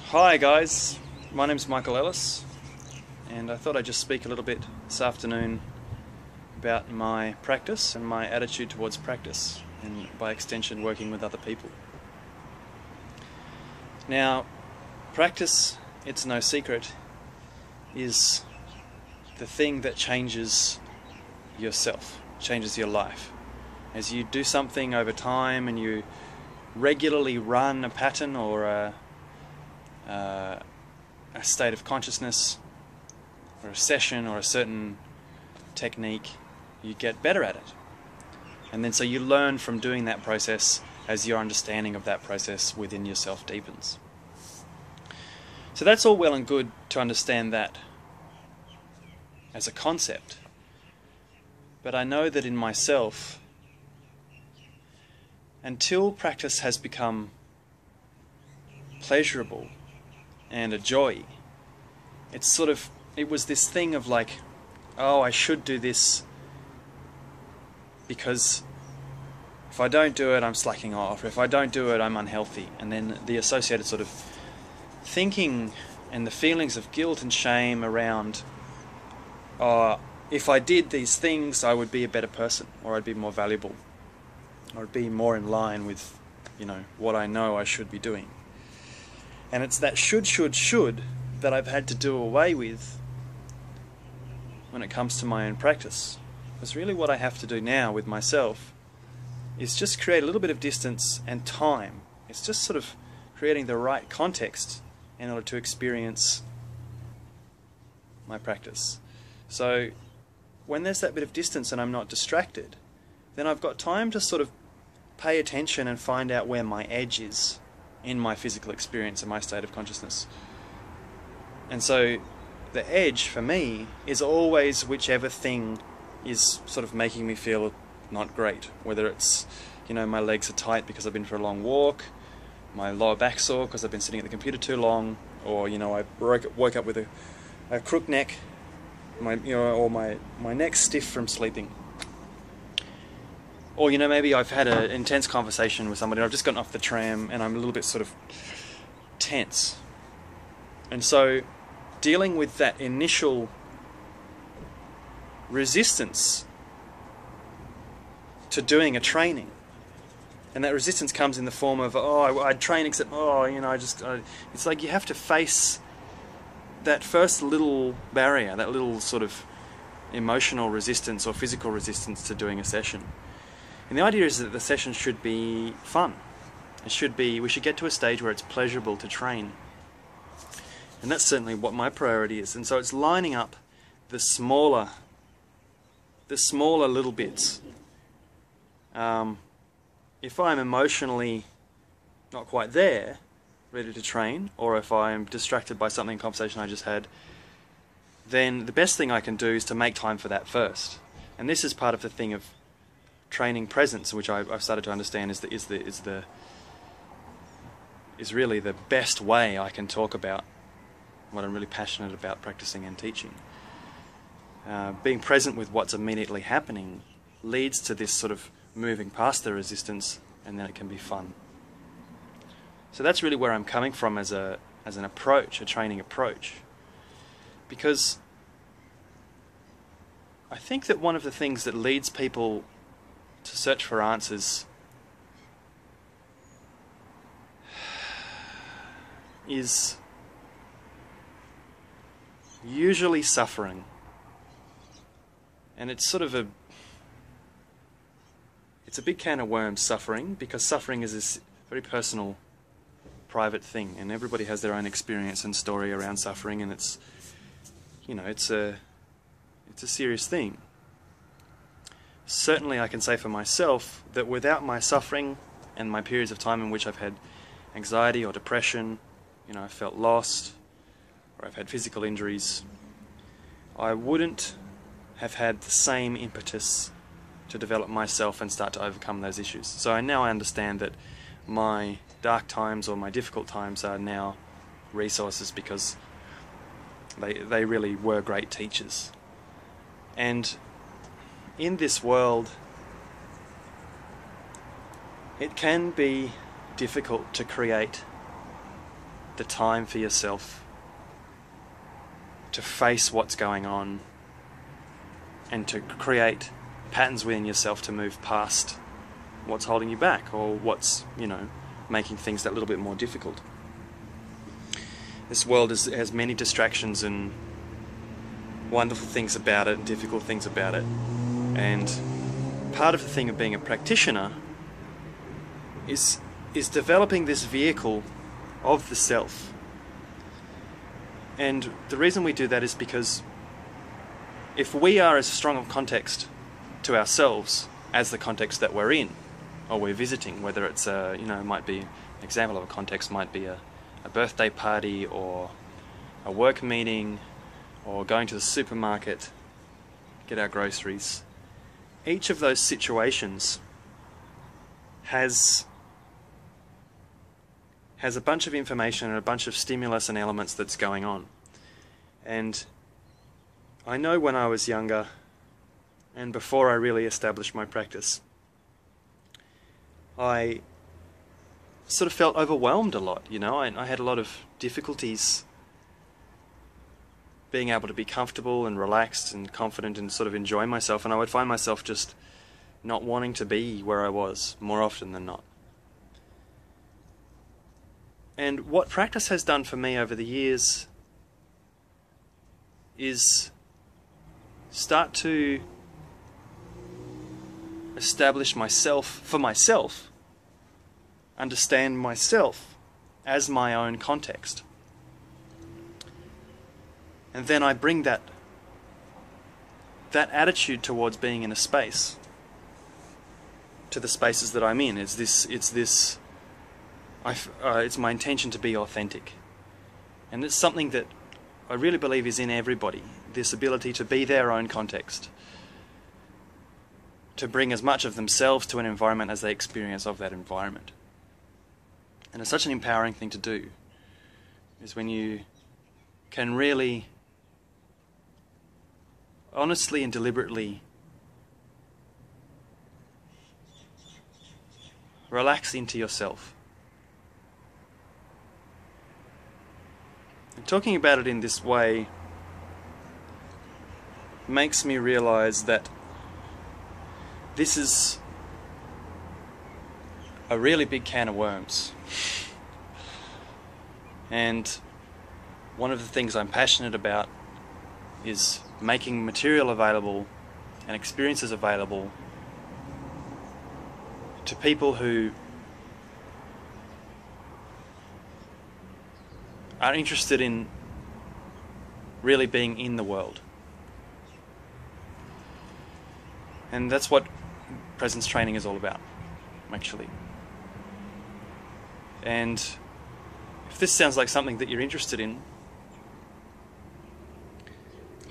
Hi guys, my name's Michael Ellis, and I thought I'd just speak a little bit this afternoon about my practice and my attitude towards practice, and by extension working with other people. Now, practice, it's no secret, is the thing that changes yourself, changes your life. As you do something over time and you regularly run a pattern or a state of consciousness or a session or a certain technique, you get better at it. And then so you learn from doing that process as your understanding of that process within yourself deepens. So that's all well and good to understand that as a concept. But I know that in myself, until practice has become pleasurable and a joy, it was this thing of like, oh, I should do this because if I don't do it I'm slacking off, or if I don't do it I'm unhealthy, and then the associated sort of thinking and the feelings of guilt and shame around, if I did these things I would be a better person, or I'd be more valuable, or I'd be more in line with, what I know I should be doing. And it's that should that I've had to do away with when it comes to my own practice. Because really what I have to do now with myself is just create a little bit of distance and time. It's just sort of creating the right context in order to experience my practice. So when there's that bit of distance and I'm not distracted, then I've got time to sort of pay attention and find out where my edge is in my physical experience and my state of consciousness. And so the edge for me is always whichever thing is sort of making me feel not great. Whether it's, my legs are tight because I've been for a long walk, my lower back sore because I've been sitting at the computer too long, or I woke up with a crook neck, or my neck's stiff from sleeping. Or maybe I've had an intense conversation with somebody, I've just gotten off the tram and I'm a little bit sort of tense. And so dealing with that initial resistance to doing a training, and that resistance comes in the form of, I'd train except, it's like you have to face that first little barrier, that little sort of emotional resistance or physical resistance to doing a session. And the idea is that the session should be fun. We should get to a stage where it's pleasurable to train. And that's certainly what my priority is. And so it's lining up the smaller little bits. If I'm emotionally not quite there, ready to train, or if I'm distracted by something, conversation I just had, then the best thing I can do is to make time for that first. And this is part of the thing of training presence, which I've started to understand is really the best way I can talk about what I'm really passionate about practicing and teaching. Being present with what's immediately happening leads to this sort of moving past the resistance, and then it can be fun. So that's really where I'm coming from as an approach, a training approach. Because I think that one of the things that leads people to search for answers is usually suffering. And it's sort of it's a big can of worms, suffering, because suffering is this very personal, private thing, and everybody has their own experience and story around suffering, and it's a serious thing. Certainly I can say for myself that without my suffering and my periods of time in which I've had anxiety or depression, I've felt lost, or I've had physical injuries, I wouldn't have had the same impetus to develop myself and start to overcome those issues. So I understand that my dark times or my difficult times are now resources because they really were great teachers. And in this world, it can be difficult to create the time for yourself to face what's going on and to create patterns within yourself to move past what's holding you back, or what's, you know, making things that little bit more difficult. This world has many distractions and wonderful things about it and difficult things about it. And part of the thing of being a practitioner is developing this vehicle of the self. And the reason we do that is because if we are as strong of context to ourselves as the context that we're in or we're visiting, whether it's a, you know, might be an example of a context might be a birthday party or a work meeting or going to the supermarket, get our groceries. Each of those situations has a bunch of information and a bunch of stimulus and elements that's going on. And I know when I was younger and before I really established my practice, I sort of felt overwhelmed a lot, you know. I had a lot of difficulties being able to be comfortable and relaxed and confident and sort of enjoy myself, and I would find myself just not wanting to be where I was more often than not. And what practice has done for me over the years is start to establish myself for myself, understand myself as my own context. And then I bring that attitude towards being in a space to the spaces that I'm in. It's my intention to be authentic. And it's something that I really believe is in everybody, this ability to be their own context, to bring as much of themselves to an environment as they experience of that environment. And it's such an empowering thing to do, is when you can really honestly and deliberately relax into yourself. And talking about it in this way makes me realize that this is a really big can of worms. And one of the things I'm passionate about is making material available and experiences available to people who are interested in really being in the world. And that's what presence training is all about, actually. And if this sounds like something that you're interested in,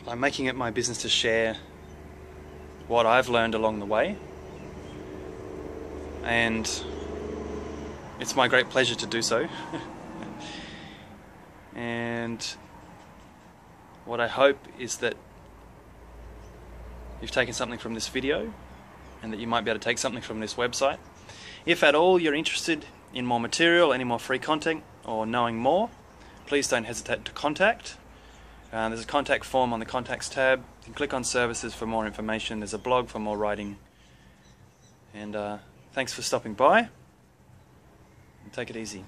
I'm making it my business to share what I've learned along the way, and it's my great pleasure to do so. And what I hope is that you've taken something from this video and that you might be able to take something from this website. If at all you're interested in more material, any more free content, or knowing more, please don't hesitate to contact. There's a contact form on the contacts tab. You can click on services for more information. There's a blog for more writing. And thanks for stopping by. And take it easy.